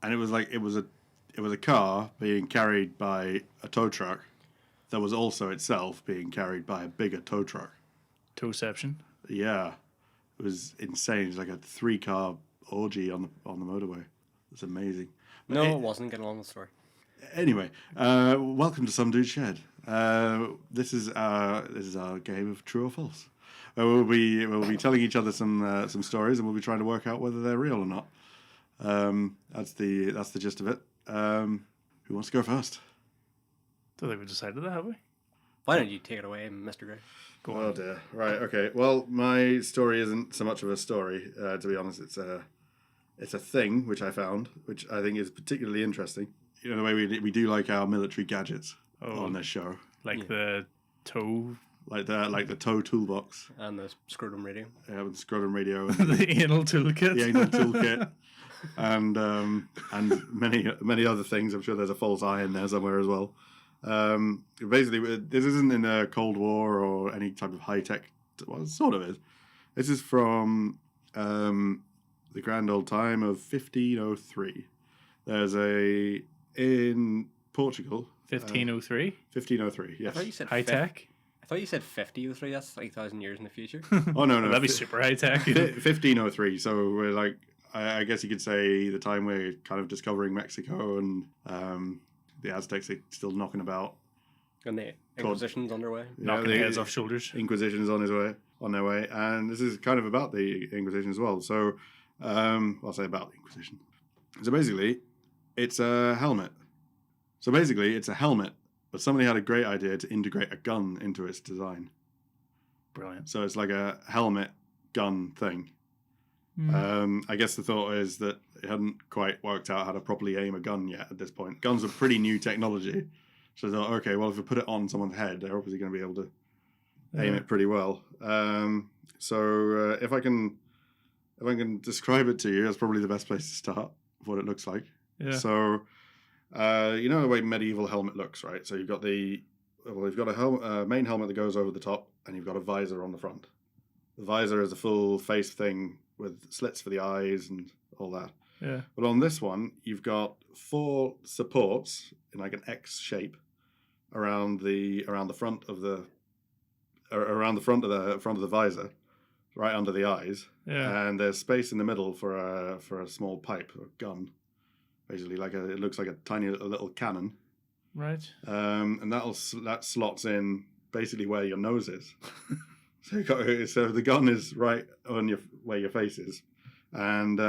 and it was a car being carried by a tow truck that was also itself being carried by a bigger tow truck. Towception. Yeah, it was insane. It's like a 3-car orgy on the motorway. It's amazing. No, it wasn't. Get along with the story. Anyway, welcome to Some Dude Shed. This is our game of true or false. We'll be telling each other some stories, and we'll be trying to work out whether they're real or not. That's the gist of it. Who wants to go first? Don't think we decided that, have we? Why don't you take it away, Mr. Gray? Go Oh on. dear. Right. Okay. Well, my story isn't so much of a story. To be honest, it's a thing which I found, which I think is particularly interesting. You know, the way we do like our military gadgets on this show, Like the toe, like the tow toolbox, And the scrotum radio. with the scrotum radio, and the anal toolkit. the anal toolkit, and many other things. I'm sure there's a false eye in there somewhere as well. Basically, this isn't in a Cold War or any type of high tech. Well, it sort of is. This is from the grand old time of 1503. There's in Portugal. 1503. 1503. I thought you Yes. said High tech. I thought you said 5003. That's like 1,000 years in the future. Oh no, That'd be super high tech. 1503. So we're like, I guess you could say the time we're kind of discovering Mexico, and the Aztecs are still knocking about. And the Inquisition's underway. Knocking heads off shoulders. Inquisition's on their way, and this is kind of about the Inquisition as well. So, I'll say about the Inquisition. So basically, it's a helmet. But somebody had a great idea to integrate a gun into its design. Brilliant. So it's like a helmet gun thing. I guess the thought is that it hadn't quite worked out how to properly aim a gun yet at this point. Guns are pretty new technology. So I thought, okay, well, if we put it on someone's head, they're obviously going to be able to aim it pretty well. So if I can describe it to you, that's probably the best place to start with what it looks like. Yeah. So, you know the way medieval helmet looks, right? So you've got a main helmet that goes over the top, and you've got a visor on the front. The visor is a full face thing with slits for the eyes and all that. Yeah. But on this one, you've got 4 supports in like an X shape around the front of the visor, right under the eyes. Yeah. And there's space in the middle for a small pipe or gun, basically it looks like a tiny little cannon. Right. And that slots in basically where your nose is. So the gun is right on where your face is, and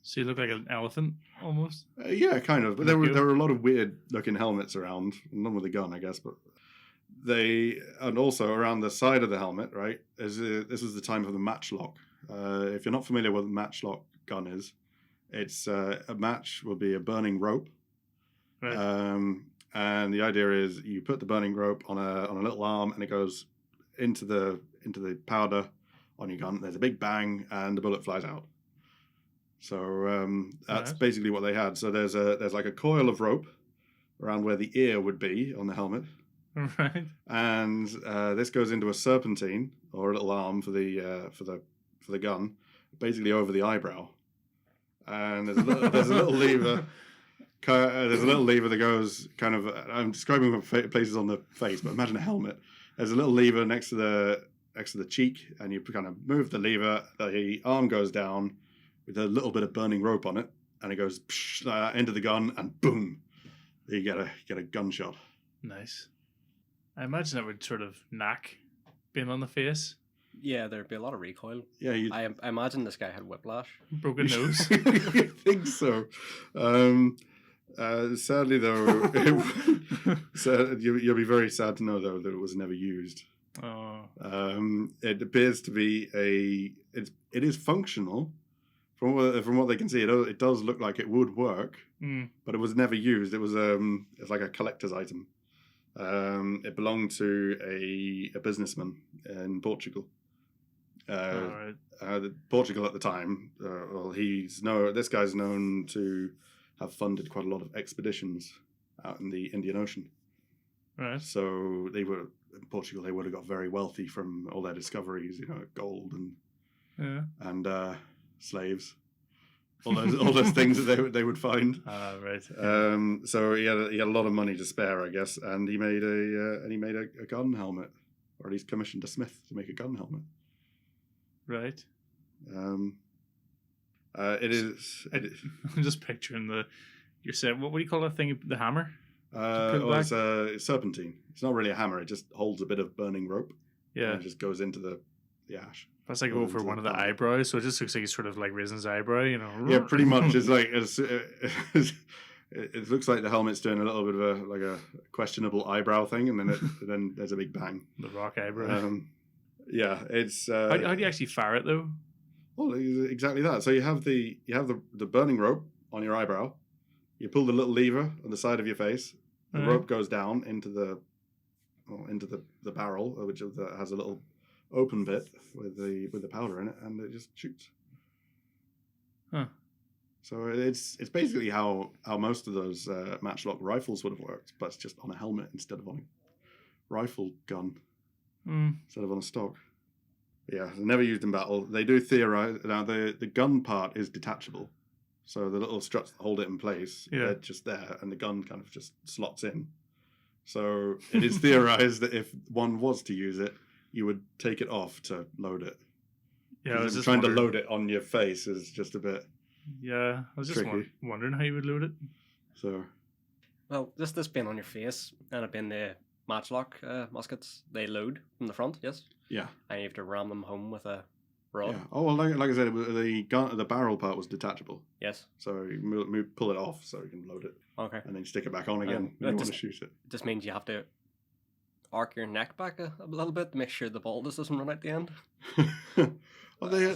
So you look like an elephant almost. yeah, kind of. But there were a lot of weird looking helmets around, none with a gun, I guess. But and also around the side of the helmet, right? This was the time of the matchlock. If you're not familiar with what a matchlock gun is, it's a match will be a burning rope. Right. And the idea is you put the burning rope on a little arm, and it goes into the powder on your gun. There's a big bang, and the bullet flies out. So that's basically what they had. So there's like a coil of rope around where the ear would be on the helmet, Right. and this goes into a serpentine or a little arm for the gun, basically over the eyebrow. And there's a little lever. There's a little lever that goes kind of. I'm describing places on the face, but imagine a helmet. There's a little lever next to the cheek, and you kind of move the lever. The arm goes down with a little bit of burning rope on it, and it goes into the gun, and boom, you get a gunshot. Nice. I imagine it would sort of knack being on the face. Yeah, there'd be a lot of recoil. Yeah, I imagine this guy had whiplash. Broken nose. I think so. Sadly, though, you'll be very sad to know though that it was never used. Oh. It appears to be it is functional from what they can see. It does look like it would work, but it was never used. It was it's like a collector's item. It belonged to a businessman in Portugal. Right. Portugal at the time. This guy's known to have funded quite a lot of expeditions out in the Indian Ocean. Right. So in Portugal, they would have got very wealthy from all their discoveries, gold and slaves. all those things that they would find. Right. So he had a lot of money to spare, I guess, and he made a gun helmet, or at least commissioned a smith to make a gun helmet. Right. I'm just picturing you're saying, what do you call that thing? The hammer? It's a serpentine. It's not really a hammer. It just holds a bit of burning rope. Yeah. And it just goes into the ash. That's like over one of the eyebrows, so it just looks like he's sort of like raising his eyebrow, you know. Yeah, pretty much. It's like it looks like the helmet's doing a little bit of a questionable eyebrow thing, and then there's a big bang. The rock eyebrow. Yeah, it's. How do you actually fire it though? Well, exactly that. So you have the burning rope on your eyebrow. You pull the little lever on the side of your face. The rope goes down into the barrel, which has a little open bit with the powder in it, and it just shoots. Huh. So it's basically how most of those matchlock rifles would have worked, but it's just on a helmet instead of on a rifle gun, instead of on a stock. Yeah, they're never used in battle. They do theorize. Now the gun part is detachable, so the little struts that hold it in place, they're just there, and the gun kind of just slots in. So it is theorized that if one was to use it, you would take it off to load it. Yeah, I was just trying to load it on your face is just a bit. Yeah, I was just wondering how you would load it. So, well, just this being on your face and it being the matchlock muskets, they load from the front, yes. Yeah. And you have to ram them home with a rod. Yeah. Oh well, like I said, the barrel part was detachable. Yes. So you pull it off so you can load it. Okay. And then stick it back on again when you want to shoot it. Just means you have to arc your neck back a little bit to make sure the ball doesn't run out the end. Well, you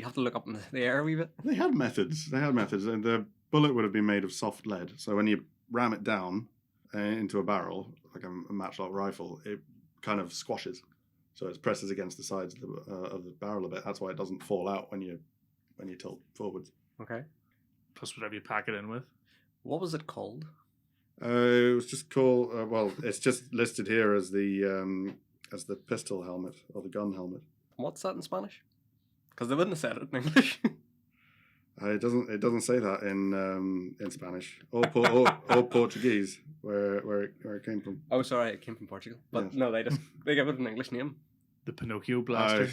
have to look up in the air a wee bit. They had methods. And the bullet would have been made of soft lead. So when you ram it down into a barrel, like a matchlock rifle, it kind of squashes. So it presses against the sides of the barrel a bit. That's why it doesn't fall out when you tilt forwards. Okay. Plus whatever you pack it in with. What was it called? It was just called. Well, it's just listed here as the pistol helmet or the gun helmet. What's that in Spanish? Because they wouldn't have said it in English. It doesn't say that in Spanish or Portuguese where it came from. Oh, sorry, it came from Portugal. But yes. No, they gave it an English name. The Pinocchio blaster.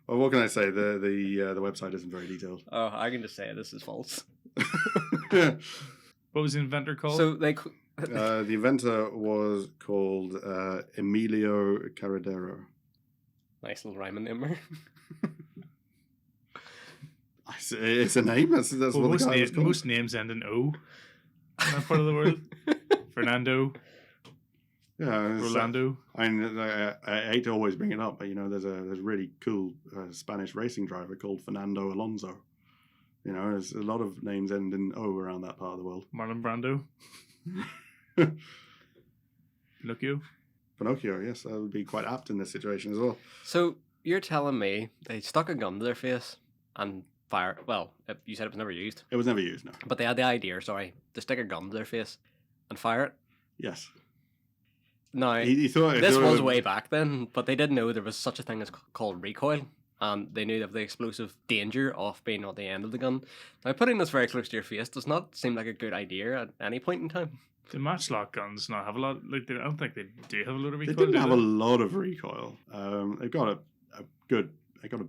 Well, what can I say? The website isn't very detailed. Oh, I can just say this is false. What was the inventor called? So the inventor was called Emilio Carradero. Nice little rhyming name. It's a name. That's what the guy was called. Most names end in O. In that part of the world. Fernando. Yeah, Rolando. I hate to always bring it up, but there's a really cool Spanish racing driver called Fernando Alonso. There's a lot of names end in O around that part of the world. Marlon Brando. Pinocchio, yes, that would be quite apt in this situation as well. So you're telling me they stuck a gun to their face and fire? Well, you said it was never used. It was never used, no. But they had the idea, to stick a gun to their face and fire it. Yes. Now, he thought this was way back then, but they didn't know there was such a thing as called recoil, and they knew of the explosive danger of being at the end of the gun. Now, putting this very close to your face does not seem like a good idea at any point in time. The matchlock guns not have a lot. I don't think they do have a lot of recoil. They didn't have a lot of recoil. They've got a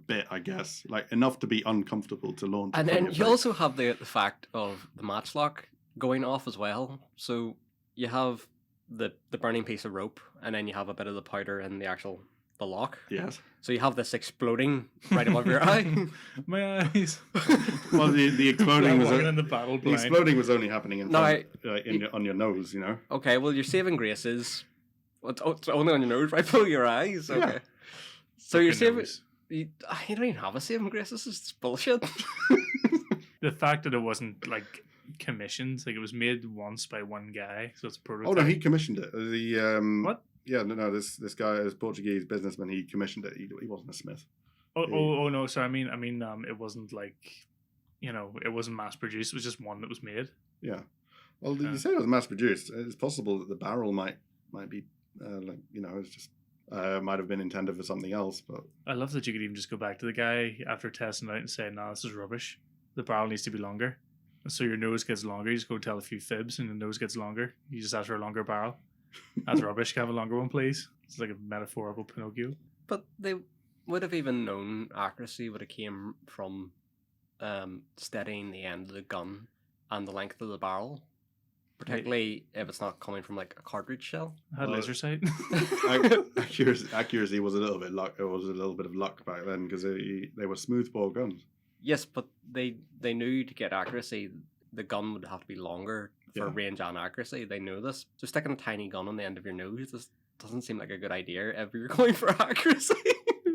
bit, I guess, like enough to be uncomfortable to launch. And then you also have the fact of the matchlock going off as well. So you have the burning piece of rope, and then you have a bit of the powder in the lock. Yes. So you have this exploding right above your eye. My eyes. Well, the exploding was in the battle blind. The exploding was only happening on your nose, Okay, well, your saving grace is it's only on your nose, right below your eyes. Okay. Yeah. So you're saving. You don't even have a saving grace. This is bullshit. The fact that it wasn't commissioned, it was made once by one guy, so it's a prototype. Oh no, he commissioned it. What? Yeah, no. This guy, this Portuguese businessman, he commissioned it. He wasn't a smith. Oh no. So I mean, it wasn't it wasn't mass produced. It was just one that was made. Yeah. Well, you say it was mass produced. It's possible that the barrel might be it's just might have been intended for something else. But I love that you could even just go back to the guy after testing it out and say, "No, this is rubbish." the barrel needs to be longer. So your nose gets longer. You just go tell a few fibs, and the nose gets longer. You just ask for a longer barrel. That's rubbish. Can I have a longer one, please? It's like a metaphorical Pinocchio. But they would have even known accuracy would have came from steadying the end of the gun and the length of the barrel. Particularly if it's not coming from like a cartridge shell. I had laser sight. Accuracy was a little bit luck. It was a little bit of luck back then because they were smoothbore guns. Yes, but they knew to get accuracy, the gun would have to be longer for range and accuracy. They know this. So sticking a tiny gun on the end of your nose just doesn't seem like a good idea if you're going for accuracy.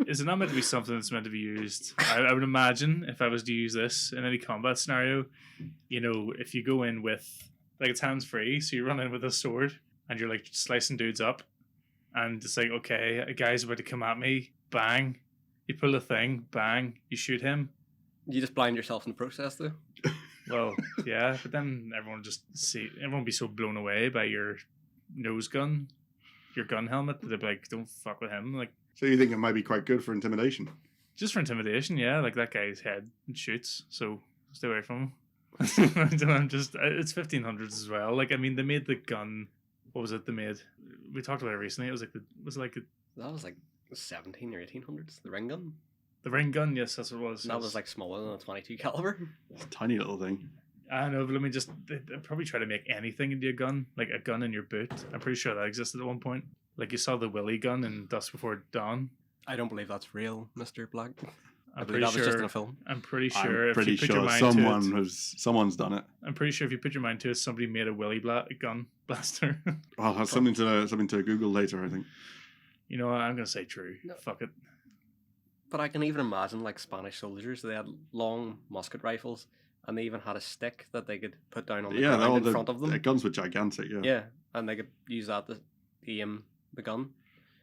Is it not meant to be something that's meant to be used? I would imagine if I was to use this in any combat scenario, you know, if you go in with, like, it's hands free, so you run in with a sword and you're like slicing dudes up, and it's like, okay, a guy's about to come at me, bang, you pull a thing, bang, you shoot him. You just blind yourself in the process, though. Well, yeah, but then everyone would be so blown away by your nose gun, your gun helmet, that they'd be like, don't fuck with him. Like, so you think it might be quite good for intimidation? Just for intimidation, yeah. Like, that guy's head shoots, so stay away from him. I'm just, it's 1500s as well. Like, I mean, they made the gun. What was it they made? We talked about it recently. It was like that was like 17 or 1800s. The ring gun. The ring gun. Yes, that's what it was. That was like smaller than a 22 caliber. It's a tiny little thing. I know, but I mean, just they'd probably try to make anything into a gun, like a gun in your boot. I'm pretty sure that existed at one point. Like, you saw the Willy gun in Dusk Before Dawn. I don't believe that's real, Mr. Black. I'm believe that was just in a film. I'm pretty sure. I'm pretty if you put your sure mind someone's done it. I'm pretty sure if you put your mind to it, somebody made a Willy gun blaster. I'll have something to Google later, I think. You know what? I'm gonna say true. No. Fuck it. But I can even imagine, like, Spanish soldiers. They had long musket rifles, and they even had a stick that they could put down on the ground in front of them. The guns were gigantic, yeah. Yeah, and they could use that to aim the gun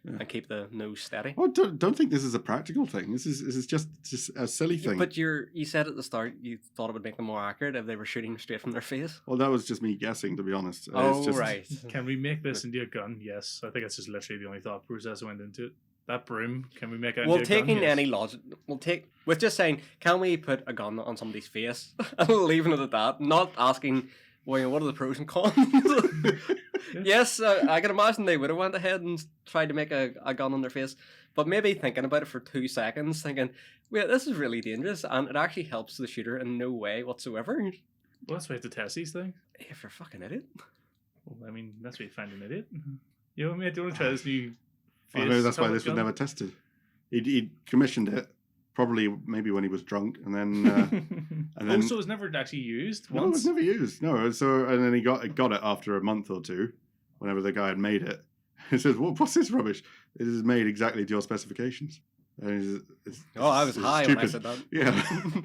and keep the nose steady. Well, don't think this is a practical thing. This is just a silly thing. But you said at the start you thought it would make them more accurate if they were shooting straight from their face. Well, that was just me guessing, to be honest. Right. Can we make this into a gun? Yes. I think that's just literally the only thought process that went into it. That broom, can we make it into a gun? Well, taking yes. any logic, with just saying, can we put a gun on somebody's face? And leaving it at that, not asking, well, what are the pros and cons? Yes, I can imagine they would have went ahead and tried to make a gun on their face, but maybe thinking about it for 2 seconds, thinking, wait, this is really dangerous, and it actually helps the shooter in no way whatsoever. Well, that's why you have to test these things. If you're a fucking idiot. Well, I mean, that's why you find an idiot. You know what I mean? Do you want to try this new... I know that's why this was never tested. He commissioned it, probably maybe when he was drunk, and then so it was never actually used. No, it was never used. No, so and then he got it after a month or two, whenever the guy had made it. He says, "Well, what's this rubbish? It is made exactly to your specifications." And I was high when I said that. Yeah.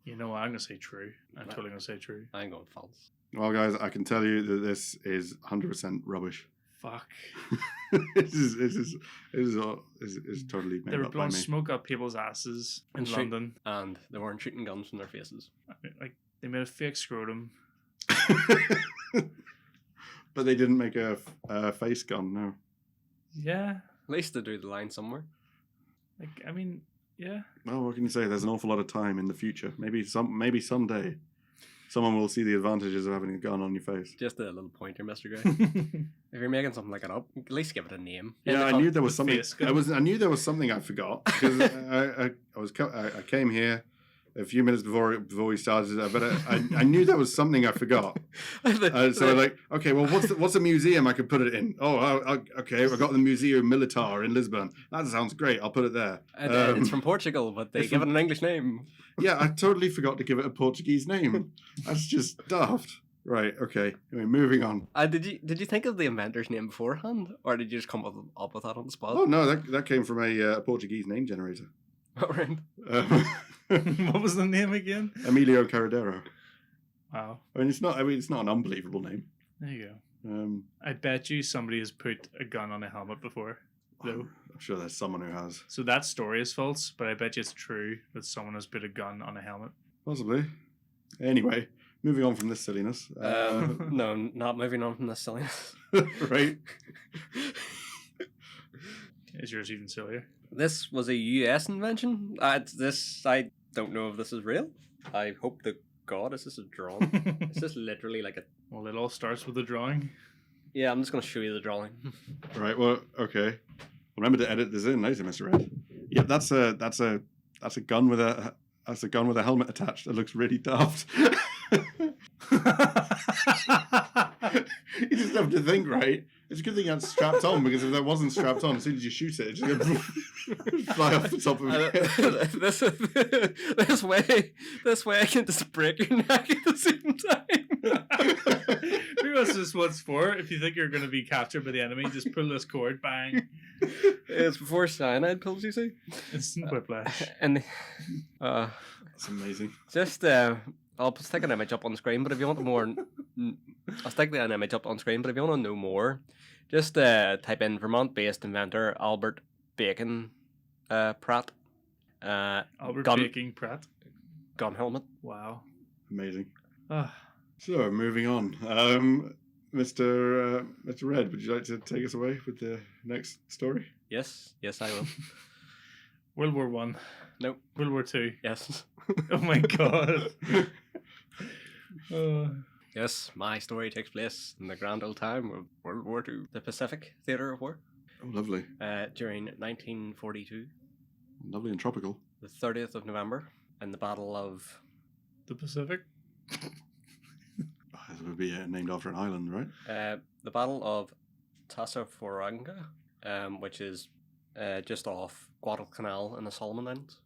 You know what? I'm gonna say true. I'm totally gonna say true. I ain't going false. Well, guys, I can tell you that this is 100% rubbish. Fuck. This is totally made They were up by blowing me. smoke up people's asses in London, and they weren't shooting guns from their faces. I mean, like, they made a fake scrotum. But they didn't make a face gun, no. Yeah. At least they drew the line somewhere. Like, I mean, yeah. Well, what can you say? There's an awful lot of time in the future. Maybe someday someone will see the advantages of having a gun on your face. Just a little pointer, Mr. Gray. If you're making something like it up, at least give it a name. Yeah, I knew there was something. gun. I knew there was something I forgot because I came here a few minutes before we started, but I knew there was something I forgot. So like, okay, well, what's a museum I could put it in? Oh, okay, I got the Museo Militar in Lisbon. That sounds great. I'll put it there. It's from Portugal, but they give it an English name. Yeah, I totally forgot to give it a Portuguese name. That's just daft. Right. Okay. Anyway, moving on. Did you think of the inventor's name beforehand, or did you just come up with that on the spot? Oh no, that came from a Portuguese name generator. All right. What was the name again? Emilio Carradero. Wow. I mean, it's not an unbelievable name. There you go. I bet you somebody has put a gun on a helmet before, though. I'm sure there's someone who has. So that story is false, but I bet you it's true that someone has put a gun on a helmet. Possibly. Anyway, moving on from this silliness. No, not moving on from this silliness. Right. Is yours even sillier? This was a US invention. I don't know if this is real. I hope to God, is this a drawing? Is this literally like a... Well, it all starts with a drawing. Yeah, I'm just going to show you the drawing. Right. Well, okay. Remember to edit this in later, Mr. Red. Yep, that's a gun with a helmet attached. It looks really daft. You just have to think, right? It's a good thing it's strapped on, because if that wasn't strapped on, as soon as you shoot it, it's just going to fly off the top of it. This way I can just break your neck at the same time. Maybe that's just what it's for. If you think you're going to be captured by the enemy, just pull this cord, bang. It's before cyanide pills, you see? Instant whiplash. And That's amazing. just I'll stick an image up on screen, but if you want more, I'll stick an image up on screen. But if you want to know more, just type in Vermont-based inventor Albert Bacon Pratt Albert gun- Baking Pratt. gun helmet. Wow. Amazing. Ah, So, moving on. Mr. Red, would you like to take us away with the next story? Yes, I will. World War One. Nope. World War Two. Yes. Oh my god. Yes, my story takes place in the grand old time of World War II, the Pacific Theatre of War, Oh, lovely. during 1942, Lovely and tropical. the 30th of November, in the Battle of... The Pacific. Oh, this would be named after an island, right? the Battle of Tassafaronga, which is just off Guadalcanal in the Solomon Islands.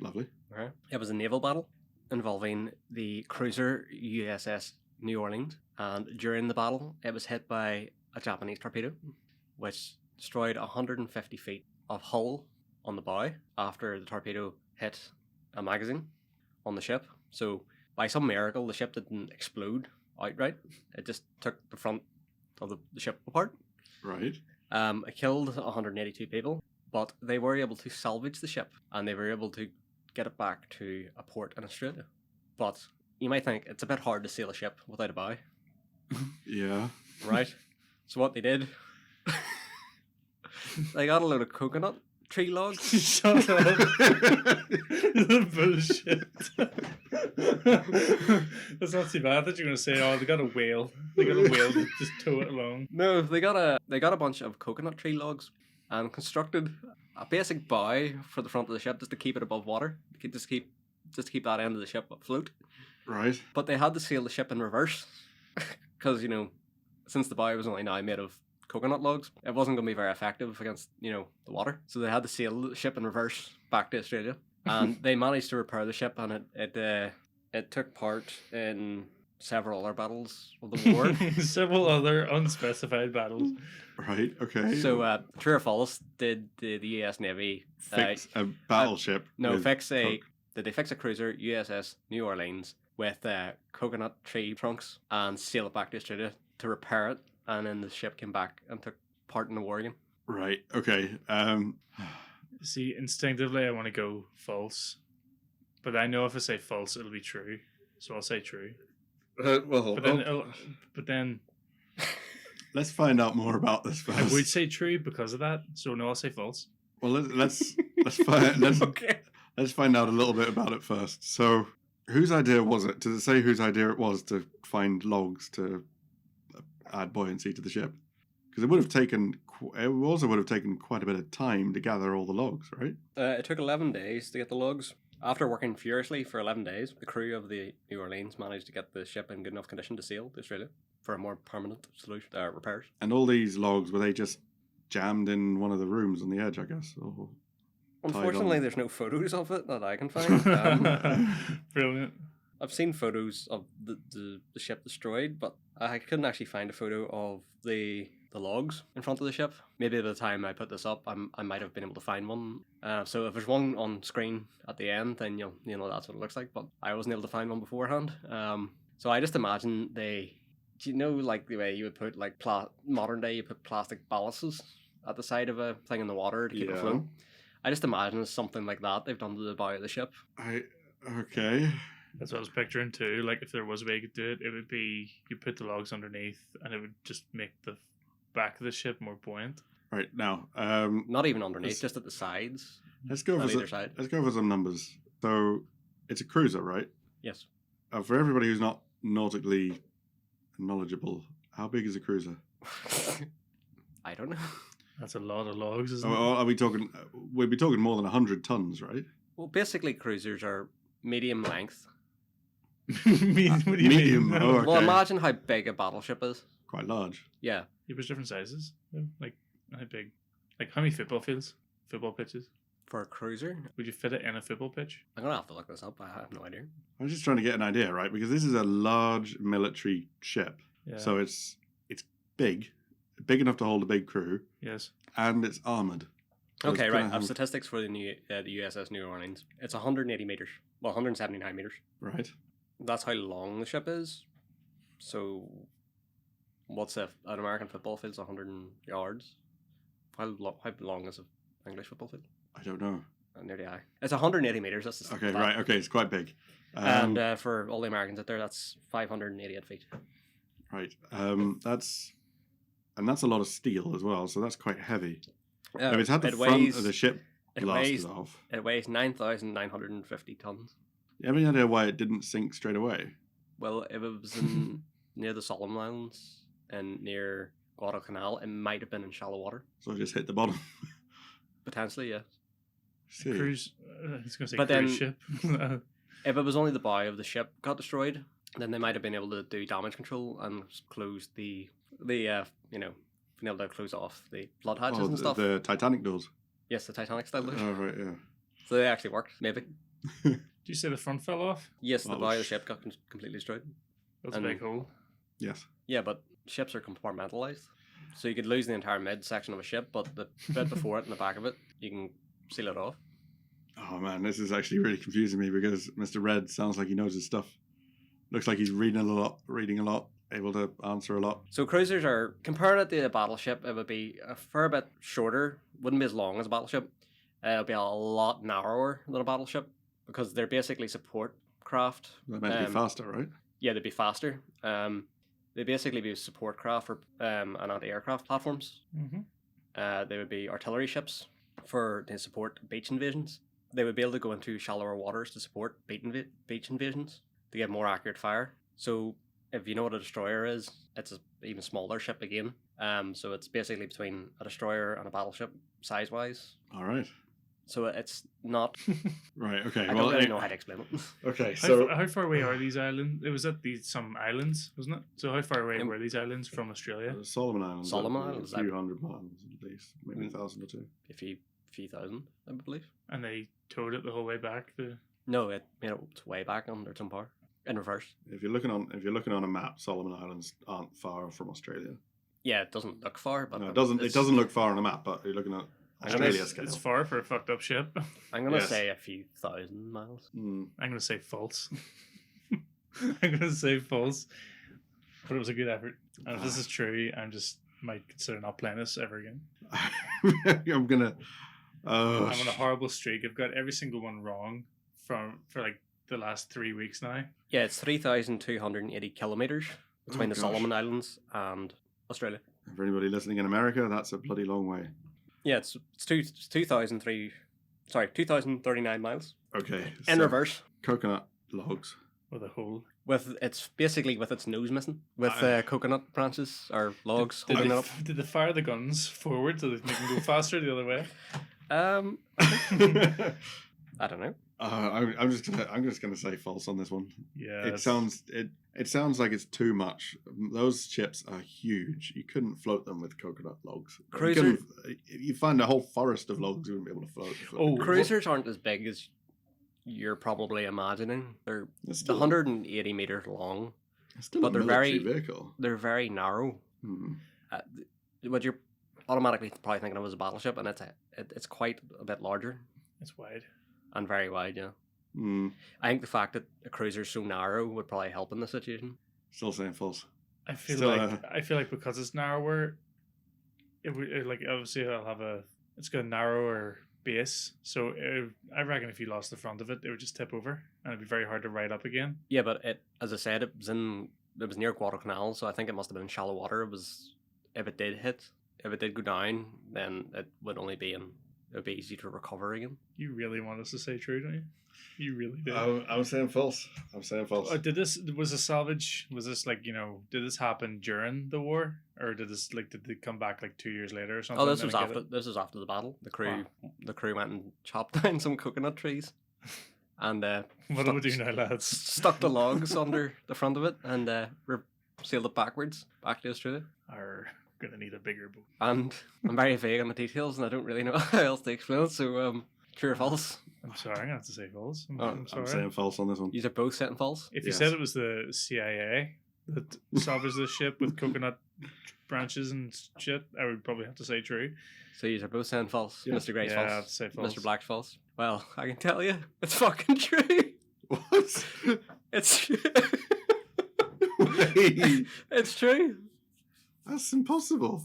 Lovely. Okay. It was a naval battle involving the cruiser USS New Orleans, and during the battle, it was hit by a Japanese torpedo, which destroyed 150 feet of hull on the bow after the torpedo hit a magazine on the ship. So, by some miracle, the ship didn't explode outright. It just took the front of the ship apart. Right. It killed 182 people, but they were able to salvage the ship, and they were able to get it back to a port in Australia. But you might think it's a bit hard to sail a ship without a bow, Yeah. right? So what they did, they got a load of coconut tree logs. Shut up. Bullshit. That's not too bad. I thought you were going to say, oh, they got a whale. They got a whale to just tow it along. No, they got a bunch of coconut tree logs and constructed a basic bow for the front of the ship just to keep it above water. Just to keep that end of the ship afloat. Right. But they had to sail the ship in reverse because, since the bow was only now made of coconut logs, it wasn't going to be very effective against, the water. So they had to sail the ship in reverse back to Australia. And they managed to repair the ship, and it took part in several other battles of the war. Several other unspecified battles. Right. Okay. So, true or false, did the US Navy fix a battleship. with did they fix a cruiser USS New Orleans with coconut tree trunks and sail it back to Australia to repair it, and then the ship came back and took part in the war again? Right. Okay. See, instinctively, I want to go false. But I know if I say false, it'll be true. So I'll say true. But then let's find out more about this first. I would say true because of that. So no, I'll say false. Well, let's find out a little bit about it first. So, whose idea was it? Does it say whose idea it was to find logs to add buoyancy to the ship? Because it also would have taken quite a bit of time to gather all the logs, right? It took 11 days to get the logs. After working furiously for 11 days, the crew of the New Orleans managed to get the ship in good enough condition to sail to Australia for a more permanent solution, repairs. And all these logs, were they just jammed in one of the rooms on the edge, I guess? Or Unfortunately, there's no photos of it that I can find. Brilliant. I've seen photos of the ship destroyed, but I couldn't actually find a photo of the logs in front of the ship. Maybe by the time I put this up, I might have been able to find one. So if there's one on screen at the end, then you'll that's what it looks like. But I wasn't able to find one beforehand. So I just imagine like the way you would put like modern day, you put plastic ballasts at the side of a thing in the water to keep it afloat. I just imagine it's something like that they've done to the bow of the ship. Okay. That's what I was picturing too. Like if there was a way you could do it, it would be you put the logs underneath, and it would just make the back of the ship more buoyant. Right now, not even underneath, just at the sides. Let's go on for either side. Let's go for some numbers. So it's a cruiser, right? Yes. For everybody who's not nautically knowledgeable, how big is a cruiser? I don't know. That's a lot of logs, isn't Are we talking? We'd be talking more than 100 tons, right? Well, basically, cruisers are medium length. it? What do you Medium, mean? oh, okay. Well, imagine how big a battleship is. Quite large. Yeah. Yeah, there's different sizes. Like how big? Like how many football fields? Football pitches? For a cruiser? Would you fit it in a football pitch? I'm going to have to look this up. I have no idea. I was just trying to get an idea, right? Because this is a large military ship, Yeah. so it's big enough to hold a big crew, Yes. and it's armored. So Okay, it's right. gonna I have have- statistics for the USS New Orleans. It's 180 meters. Well, 179 meters. Right. That's how long the ship is. So, what's an American football field's 100 yards? How long is an English football field? I don't know. Nearly high. It's 180 meters. That's the Okay, right. Okay, it's quite big. And for all the Americans out there, that's 588 feet. Right. That's a lot of steel as well, so that's quite heavy. Now, it's had the it front weighs- of the ship it blasted weighs- off. It weighs 9,950 tons. You have any idea why it didn't sink straight away? Well, if it was in near the Solomon Islands and near Guadalcanal, it might have been in shallow water. So it just hit the bottom. Potentially, yeah. See. Cruise. I was going to say But cruise then- ship. If it was only the bow of the ship got destroyed, then they might have been able to do damage control and close been able to close off the flood hatches and stuff. The Titanic doors. Yes, the Titanic style doors. Oh, right, yeah. So they actually worked, maybe. Did you say the front fell off? Yes, the Oh, bow of the ship got completely destroyed. That's And- a big hole. Yes. Yeah, but ships are compartmentalized. So you could lose the entire mid section of a ship, but the bit before it and the back of it, you can seal it off. Oh, man, this is actually really confusing me because Mr. Red sounds like he knows his stuff. Looks like he's reading a lot, able to answer a lot. So cruisers are, compared it to a battleship, it would be a fair bit shorter, wouldn't be as long as a battleship. It would be a lot narrower than a battleship because they're basically support craft. They're meant to be faster, right? Yeah, they'd be faster. They basically be support craft for and anti-aircraft platforms. Mm-hmm. They would be artillery ships to support beach invasions. They would be able to go into shallower waters to support beach invasions to get more accurate fire. So if you know what a destroyer is, it's an even smaller ship again. So it's basically between a destroyer and a battleship size-wise. All right. So it's not. Right, okay. I don't really know how to explain it. Okay, How far away are these islands? It was at some islands, wasn't it? So how far away Um, were these islands from Australia? Solomon Islands. Solomon a Islands, few hundred miles at least, maybe Mm. 1,000 or two. A few thousand, I believe. And they towed it the whole way back. No, it's way back under some power in reverse. If you're looking on a map, Solomon Islands aren't far from Australia. Yeah, it doesn't look far, but No, it doesn't. It it's- doesn't look far on a map, but you're looking at Australia It's, scale. it's far for a fucked up ship. I'm gonna Yes. say a few thousand miles. Mm. I'm going to say false. I'm going to say false. But it was a good effort. And if this is true, might consider not playing this ever again. I'm gonna. I'm on a horrible streak. I've got every single one wrong for like the last 3 weeks now. Yeah, it's 3,280 kilometers between the gosh. Solomon Islands and Australia. For anybody listening in America, that's a bloody long way. Yeah, it's 2,039 miles Okay. in so reverse. Coconut logs. With a hole. It's basically with its nose missing, with coconut branches or logs Did holding they, it up. did they fire the guns forward so they can go faster the other way? I don't know. I'm just gonna say false on this one. Yeah. It sounds like it's too much. Those ships are huge. You couldn't float them with coconut logs. You find a whole forest of logs, you wouldn't be able to float. Oh, Cruisers aren't as big as you're probably imagining. They're It's still, 180 meters long. it's still but a they're military very- vehicle. They're very narrow. Hmm. What you're automatically probably thinking of as a battleship, and it's quite a bit larger It's wide. and very wide. Yeah, Hmm. I think the fact that a cruiser's so narrow would probably help in this situation. Still saying false. I feel Still, like because it's narrower, like obviously it's got a narrower base. So I reckon if you lost the front of it, it would just tip over and it'd be very hard to ride up again. Yeah, but as I said, it was near Guadalcanal, so I think it must have been in shallow water. If it did go down, then it would only be in it'd be easy to recover again. You really want us to say true, don't you? You really do. I'm saying false. I'm saying false. Did was a salvage? Was this like, did this happen during the war, or did they come back like 2 years later or something? Oh, this was after. This was after the battle. The crew went and chopped down some coconut trees, and what do we do now, lads? Stuck the logs under the front of it and sailed it backwards back to Australia. Are gonna need a bigger boat. And I'm very vague on the details, and I don't really know how else to explain it. So, true or false? I'm sorry, I'm gonna have to say false. I'm sorry. I'm saying false on this one. These are both saying false. If you Yes. said it was the CIA that salvaged the ship with coconut branches and shit, I would probably have to say true. So these are both saying false. Yeah. Mr. Gray's Yeah, I have false. to say false. Mr. Black's false. Well, I can tell you, it's fucking true. What? It's Wait, it's true. that's impossible.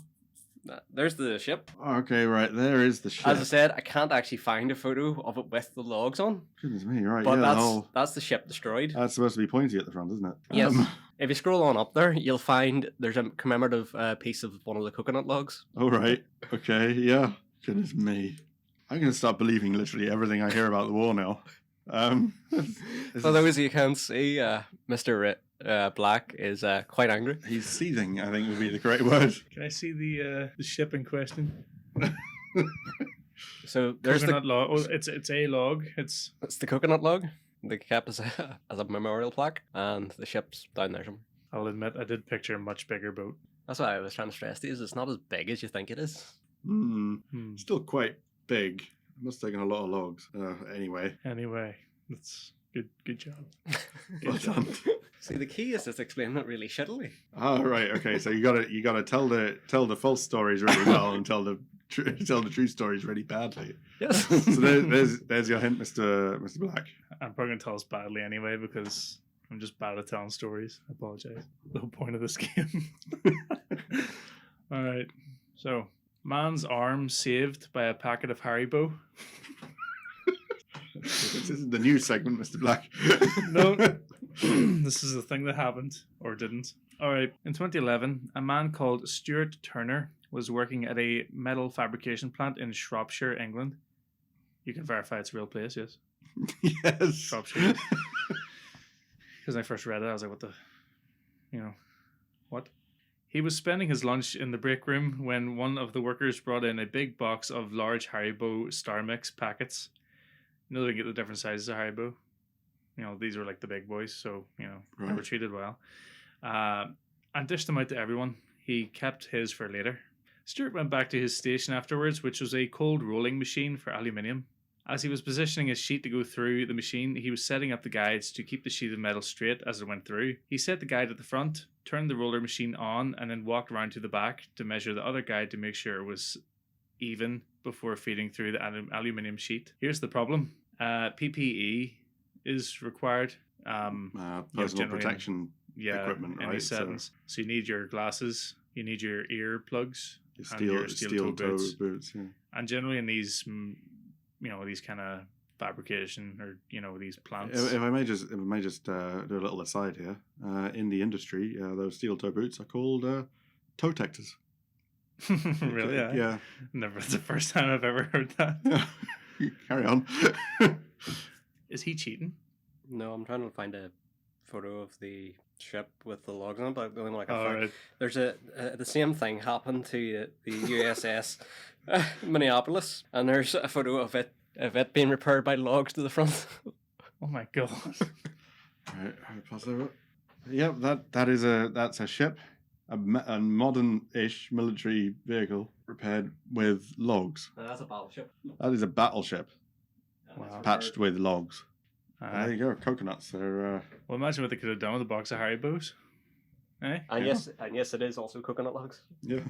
There's the ship. Okay, right, there is the ship. As I said, I can't actually find a photo of it with the logs on, Goodness me, right, but yeah, that's the ship destroyed. that's supposed to be pointy at the front, isn't it? Yes. If you scroll on up there, you'll find there's a commemorative piece of one of the coconut logs. All right, okay, yeah. Goodness me. I'm going to start believing literally everything I hear about the war now. For those of you who can't see, Mr. Black is quite angry. He's seething, I think would be the correct word. Can I see the ship in question? So there's Coconut log. Oh, it's a log. It's the coconut log. They kept as a memorial plaque, and the ship's down there somewhere. I'll admit I did picture a much bigger boat. That's why I was trying to stress to you, is it's not as big as you think it is. Still quite big. It must have taken a lot of logs. Anyway. Anyway, that's good job. Well done. See, the key is just explaining it really shittily. Oh right, okay. So you gotta tell the false stories really well and tell the true stories really badly. Yes. So there's your hint, Mr. Black. I'm probably gonna tell us badly anyway because I'm just bad at telling stories. I apologize. The whole point of this game. All right. So, man's arm saved by a packet of Haribo. This isn't the news segment, Mr. Black. No, this is a thing that happened or didn't. All right. In 2011, a man called Stuart Turner was working at a metal fabrication plant in Shropshire, England. You can verify it's a real place, yes? Yes. Shropshire. Because when I first read it, I was like, what the, what? He was spending his lunch in the break room when one of the workers brought in a big box of large Haribo Star Mix packets. You know, they get the different sizes of Haribo. These were like the big boys, so, they were Right. treated well. And dished them out to everyone. He kept his for later. Stuart went back to his station afterwards, which was a cold rolling machine for aluminium. As he was positioning his sheet to go through the machine, he was setting up the guides to keep the sheet of metal straight as it went through. He set the guide at the front, turned the roller machine on, and then walked around to the back to measure the other guide to make sure it was even before feeding through the aluminium sheet. Here's the problem. PPE is required. Personal generally- protection equipment, in right? these settings. So you need your glasses, you need your ear plugs, Your and your steel toe boots. Yeah. and generally in these, these kind of fabrication or these plants. If I may just do a little aside here, in the industry, those steel toe boots are called toe tectors. Really? Yeah. Never. It's the first time I've ever heard that. Carry on. Is he cheating? No, I'm trying to find a photo of the ship with the logs on it, but the only one I can All find. right. There's the same thing happened to the USS Minneapolis, and there's a photo of it being repaired by logs to the front. Oh my god. Right, I'll pass over. Yep, that's a ship, a modern-ish military vehicle repaired with logs. That's a battleship. That is a battleship Wow. patched with logs. There you Aye. go, coconuts. They're Well, imagine what they could have done with a box of Haribos. Eh? And Yeah. yes, it is also coconut logs. yeah.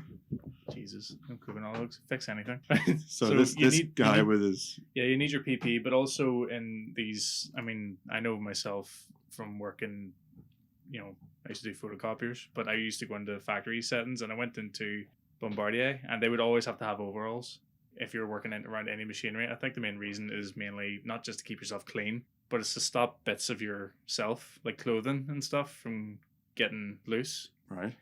Jesus, no cooking all logs. Fix anything. So, So this you guy need- with his Yeah, you need your PP, but also in these, I know myself from working, I used to do photocopiers, but I used to go into factory settings and I went into Bombardier and they would always have to have overalls if you're working around any machinery. I think the main reason is mainly not just to keep yourself clean, but it's to stop bits of yourself, like clothing and stuff, from getting loose. right.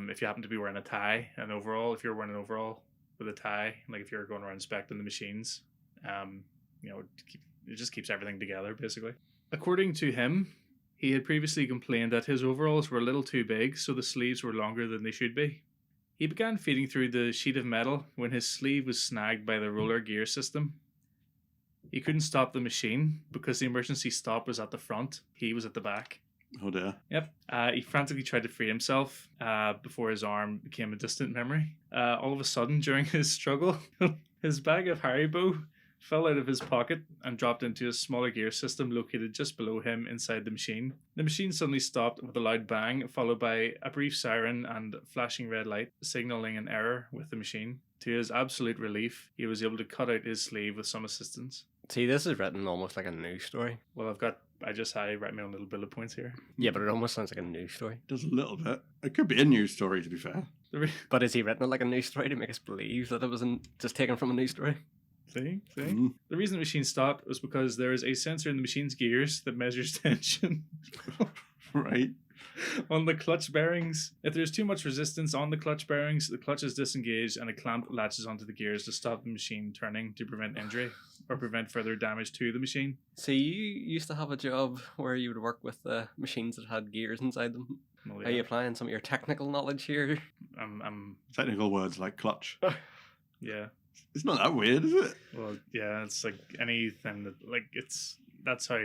If you happen to be wearing a tie, an overall, if you're wearing an overall, with a tie. Like if you're going around inspecting the machines, it just keeps everything together basically. According to him, he had previously complained that his overalls were a little too big, so the sleeves were longer than they should be. He began feeding through the sheet of metal when his sleeve was snagged by the roller gear system. He couldn't stop the machine because the emergency stop was at the front. He was at the back. Oh dear. Yep. He frantically tried to free himself before his arm became a distant memory. All of a sudden, during his struggle, his bag of Haribo fell out of his pocket and dropped into a smaller gear system located just below him inside the machine. The machine suddenly stopped with a loud bang, followed by a brief siren and flashing red light, signaling an error with the machine. To his absolute relief, he was able to cut out his sleeve with some assistance. See, this is written almost like a news story. Well, I just write my own little bullet points here. Yeah, but it almost sounds like a news story. Does a little bit. It could be a news story, to be fair. But is he written it like a news story to make us believe that it wasn't just taken from a news story? See? Mm. The reason the machine stopped was because there is a sensor in the machine's gears that measures tension Right. on the clutch bearings. If there's too much resistance on the clutch bearings, the clutch is disengaged and a clamp latches onto the gears to stop the machine turning to prevent injury or prevent further damage to the machine. So you used to have a job where you would work with machines that had gears inside them. Well, Are you applying some of your technical knowledge here? I'm Technical words like clutch. yeah. It's not that weird, is it? Well, yeah, it's like anything that, like, that's how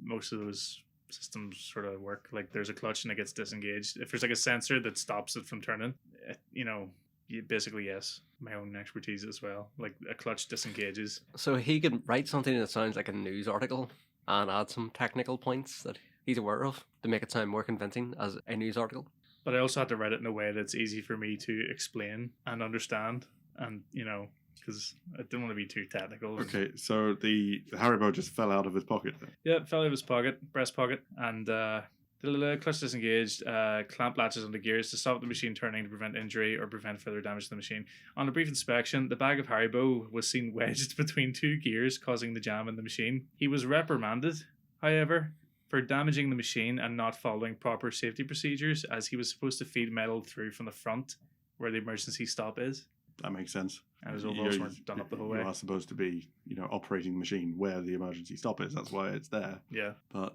most of those systems sort of work. Like, there's a clutch and it gets disengaged. If there's like a sensor that stops it from turning, basically, yes, my own expertise as well. Like, a clutch disengages. So he can write something that sounds like a news article and add some technical points that he's aware of to make it sound more convincing as a news article. But I also had to write it in a way that's easy for me to explain and understand. And, because I didn't want to be too technical. Okay, so the Haribo just fell out of his pocket then. Yeah, it fell out of his breast pocket, and the clutch disengaged, clamp latches on the gears to stop the machine turning to prevent injury or prevent further damage to the machine. On a brief inspection, the bag of Haribo was seen wedged between two gears, causing the jam in the machine. He was reprimanded, however, for damaging the machine and not following proper safety procedures, as he was supposed to feed metal through from the front where the emergency stop is. That makes sense. And his overalls weren't done up the whole way. You are supposed to be, operating the machine where the emergency stop is. That's why it's there. Yeah. But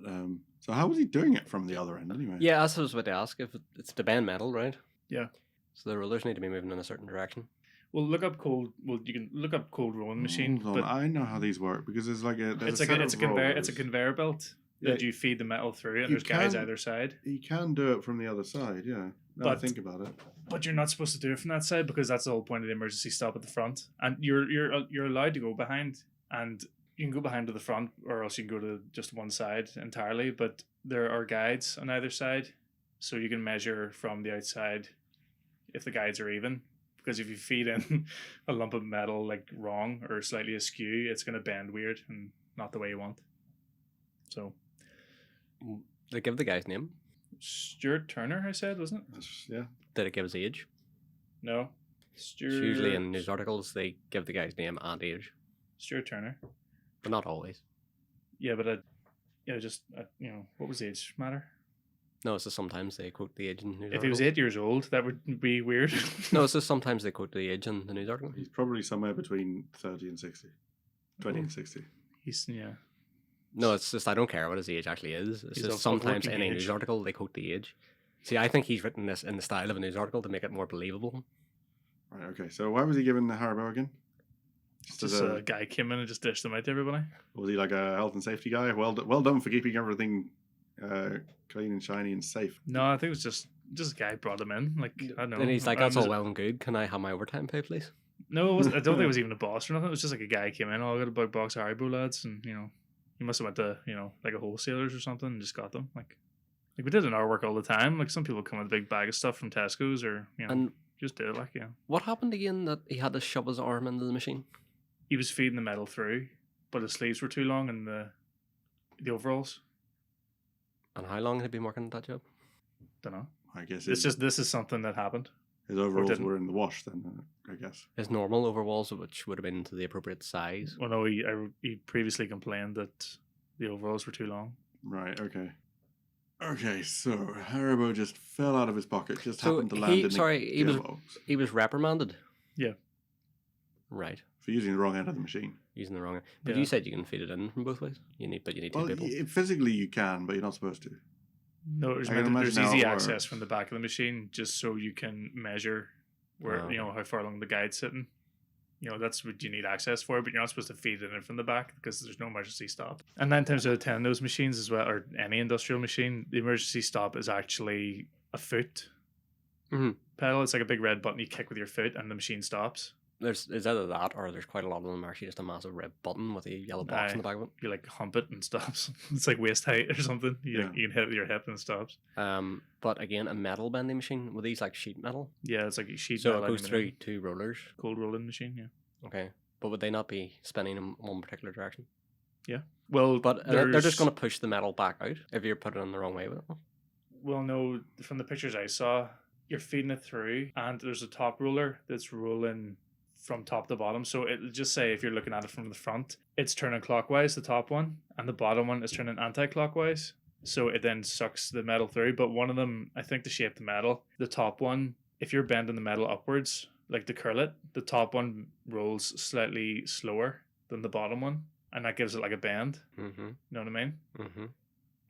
so how was he doing it from the other end anyway? Yeah, that's what I was about to ask. If it's to bend metal, right? Yeah. So the rollers need to be moving in a certain direction. Well, you can look up cold rolling machine. Hold on, But I know how these work because there's like a it's a conveyor belt that you feed the metal through, and You there's guys can- either side. You can do it from the other side, yeah. Now I But- think about it. But you're not supposed to do it from that side because that's the whole point of the emergency stop at the front. And you're allowed to go behind, and you can go behind to the front, or else you can go to just one side entirely. But there are guides on either side, so you can measure from the outside if the guides are even. Because if you feed in a lump of metal like wrong or slightly askew, it's going to bend weird and not the way you want. So Did it give the guy's name? Stuart Turner, I said, wasn't it? Yeah. Did it give his age? No. So usually in news articles, they give the guy's name and age, Stuart Turner. but not always. Yeah, but what was age matter? No, it's just sometimes they quote the age in news If he was articles. 8 years old, that would be weird. No, it's just sometimes they quote the age in the news article. He's probably somewhere between 30 and 60. 20 and 60. He's No, it's just I don't care what his age actually is. It's He's just of sometimes working in a age. news article they quote the age. See, I think he's written this in the style of a news article to make it more believable. Right, okay. So why was he given the Haribo again? Just as just a guy came in and just dished them out to everybody. was he like a health and safety guy? Well done for keeping everything clean and shiny and safe. No, I think it was just a guy brought him in. Like, I don't know. And he's like, "That's Um, all well and good. Can I have my overtime pay, please?" No, it wasn't, I don't think it was even a boss or nothing. It was just like a guy came in. Oh, I got a big box of Haribo, lads, and he must have went to like a wholesalers or something and just got them. Like we did in our work all the time. Like some people come with a big bag of stuff from Tesco's or And just do it. Like what happened again that he had to shove his arm into the machine? he was feeding the metal through, but his sleeves were too long and the overalls. And how long had he been working at that job? Don't know. I guess This is something that happened. his overalls didn't. were in the wash then, I guess. His normal overalls, which would have been to the appropriate size. Well, no, he previously complained that the overalls were too long. Right, okay. Okay, so Haribo just fell out of his pocket, just So happened to land in the he was gearbox. he was reprimanded. Yeah. Right. for using the wrong end of the machine. Using the wrong. But Yeah. you said you can feed it in from both ways. You need two Well, people. physically you can, but you're not supposed to. No, there's, I can there's imagine how easy it access works. from the back of the machine, just so you can measure where Oh, how far along the guide's sitting. That's what you need access for, but you're not supposed to feed it in from the back because there's no emergency stop. And 9 times out of 10, those machines as well, or any industrial machine, the emergency stop is actually a foot Mhm. pedal. It's like a big red button you kick with your foot, and the machine stops. Is either that or there's quite a lot of them actually just a massive red button with a yellow box in the back of it. You like hump it and stops. It's like waist height or something. You can hit it with your hip and it stops. But again, a metal bending machine. Were these like sheet metal? Yeah, it's like a sheet So metal it goes through aluminum. 2 rollers. Cold rolling machine. Yeah. Okay. But would they not be spinning in one particular direction? Well, But they're just there's- going to push the metal back out if you're putting it in the wrong way with it. Well, no, from the pictures I saw, you're feeding it through, and there's a top roller that's rolling from top to bottom. So it'll just say, if you're looking at it from the front, it's turning clockwise, the top one, and the bottom one is turning anti-clockwise. So it then sucks the metal through. But one of them, I think, to shape the metal, the top one, if you're bending the metal upwards, like to curl it, the top one rolls slightly slower than the bottom one, and that gives it like a bend. Mm-hmm. You know what I mean? Mm-hmm.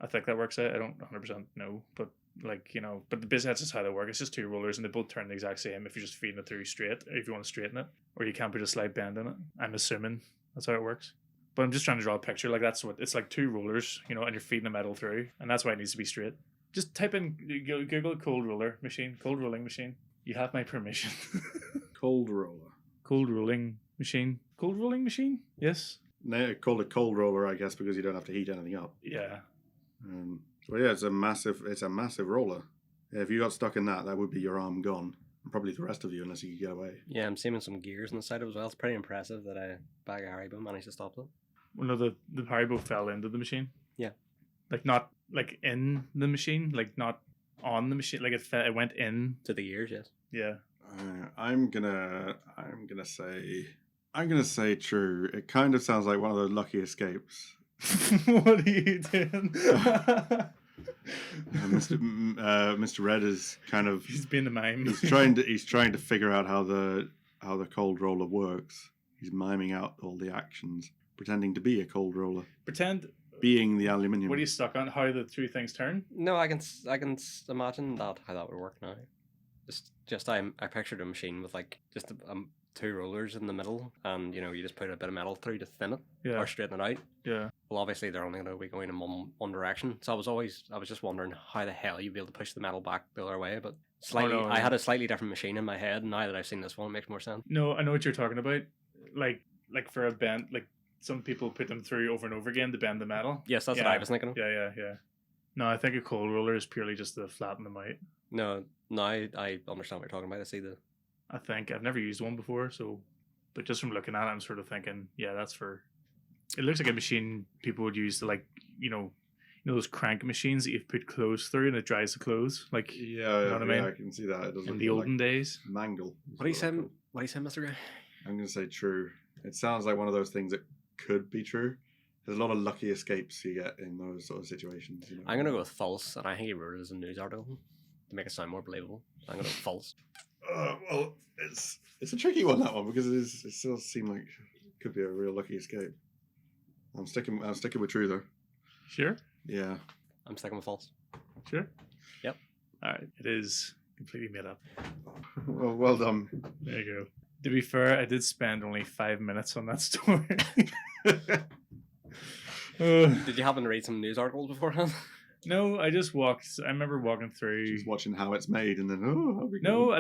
I think that works out. I don't 100% know, but but the business is how they work. It's just 2 rollers and they both turn the exact same if you're just feeding it through straight, or if you want to straighten it, or you can't put a slight bend in it. I'm assuming that's how it works. But I'm just trying to draw a picture. Like, that's what it's like, 2 rollers, and you're feeding the metal through, and that's why it needs to be straight. Just type in, Google cold rolling machine. You have my permission. Cold roller. Cold rolling machine. Cold rolling machine? Yes. No, called a cold roller, I guess, because you don't have to heat anything up. Yeah. So yeah, it's a massive roller. Yeah, if you got stuck in that, that would be your arm gone. And probably the rest of you, unless you could get away. Yeah, I'm seeing some gears on the side of it as well. It's pretty impressive that a bag of Haribo managed to stop it. Well, no, the Haribo fell into the machine. Yeah. Like, not like in the machine, like not on the machine. Like, it went in. To the gears, yes. Yeah. I'm gonna say true. It kind of sounds like one of those lucky escapes. What are you doing? Mr. Red is kind of He's being the mime. he's trying to figure out how the cold roller works. He's miming out all the actions, pretending to be a cold roller, Pretend. being the aluminium. What are you stuck on? How the 2 things turn? No, I can imagine how that would work now. I pictured a machine with like just 2 rollers in the middle, and you just put a bit of metal through to thin it Yeah. or straighten it out. Yeah. Well, obviously they're only going to be going in one direction, so I was just wondering how the hell you'd be able to push the metal back the other way. But slightly, no, I no. had a slightly different machine in my head. Now that I've seen this one, it makes more sense. No, I know what you're talking about. Like for a bend, like some people put them through over and over again to bend the metal. Yes, that's what Yeah. I was thinking of. Yeah. No, I think a cold roller is purely just to flatten them out. No, now I understand what you're talking about. I see the. I think I've never used one before, but just from looking at it, I'm sort of thinking, yeah, that's for. It looks like a machine people would use to, like, those crank machines that you put clothes through and it dries the clothes, like Yeah, know what I mean? I can see that. It does in look the olden like days. mangle. What do you say? What do you say, Mr. Gray? I'm going to say true. It sounds like one of those things that could be true. There's a lot of lucky escapes you get in those sort of situations. I'm gonna go with false, and I think he wrote it as a news article to make it sound more believable. I'm gonna go with false. Well, it's a tricky one, that one, because it still seems like it could be a real lucky escape. I'm sticking with true though. Sure. Yeah. I'm sticking with false. Sure. Yep. All right. It is completely made up. Well done. There you go. To be fair, I did spend only 5 minutes on that story. Did you happen to read some news articles beforehand? No, I just walked. I remember walking through. Just watching how it's made, and then how we No, go.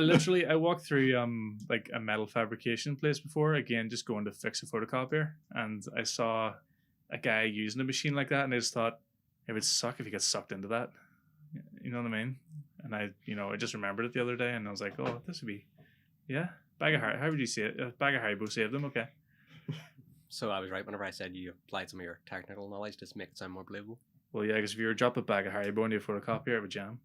I walked through like a metal fabrication place before. Again, just going to fix a photocopier, and I saw a guy using a machine like that, and I just thought it would suck if he got sucked into that. You know what I mean? And I just remembered it the other day, and I was like, oh, this would be, yeah, bag of how would you say it? A bag of Haribo saved them. Okay. So I was right whenever I said you applied some of your technical knowledge just to make it sound more believable. Well, yeah, because if you were to drop a bag of Haribo into a photocopier, it would jam.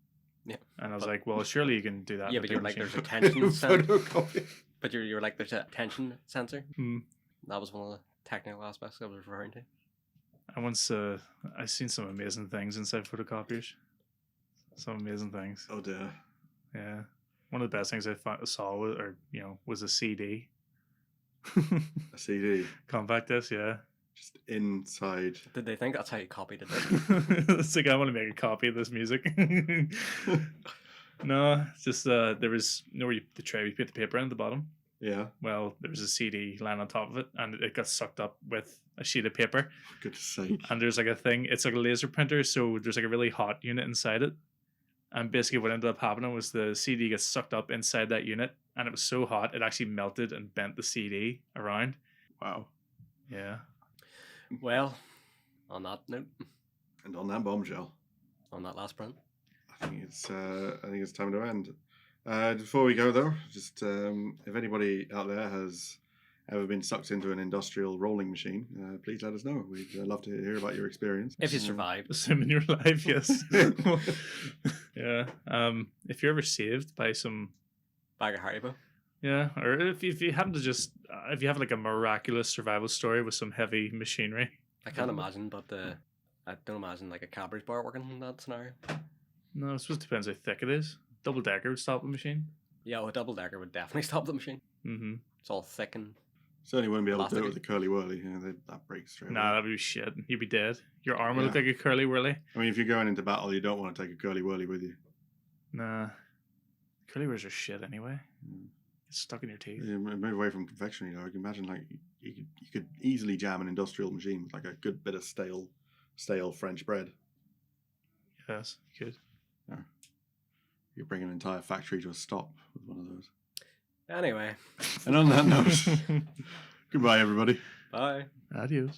Yeah. And I was like, well, surely you can do that. Yeah, with but you're a like, machine. there's a tension sensor. Photocopy. But you're like, there's a tension sensor. Hmm. That was one of the technical aspects I was referring to. I once I've seen some amazing things inside photocopiers. Some amazing things. Oh dear. Yeah. One of the best things I saw was a CD. A CD Compact disc, yeah. just inside. Did they think that's how you copied it? It's like I want to make a copy of this music. No, it's just there was where the tray we put the paper in at the bottom. Yeah, Well, there was a CD lying on top of it, and it got sucked up with a sheet of paper. for goodness sake. And there's like a thing. It's like a laser printer, so there's like a really hot unit inside it. And basically, what ended up happening was the CD gets sucked up inside that unit, and it was so hot it actually melted and bent the CD around. Wow. Yeah. Well, on that note, And on that bombshell, on that last print, I think it's time to end. Before we go though, just if anybody out there has ever been sucked into an industrial rolling machine, please let us know. We'd love to hear about your experience. if you survived. Assuming you're alive, yes. Yeah. If you're ever saved by some, Bag of Haribo. yeah, or if you happen to just if you have like a miraculous survival story with some heavy machinery. I can't imagine, but I don't imagine like a Cadbury's bar working in that scenario. No, I suppose it depends how thick it is. Double decker would stop the machine. Yeah, well, a double decker would definitely stop the machine. Mm-hmm. It's all thick and Certainly wouldn't be able to do it Plastic. with a curly whirly. That breaks straight Nah, away. that'd be shit. You'd be dead. Your arm would look Yeah. like a curly whirly. I mean, if you're going into battle, you don't want to take a curly whirly with you. Nah. Curly whirls are shit anyway. Mm. It's stuck in your teeth. You move away from confectionery, though. I can imagine like you could easily jam an industrial machine with like a good bit of stale French bread. Yes, good. You bring an entire factory to a stop with one of those. anyway. And on that note, goodbye, everybody. Bye. Adios.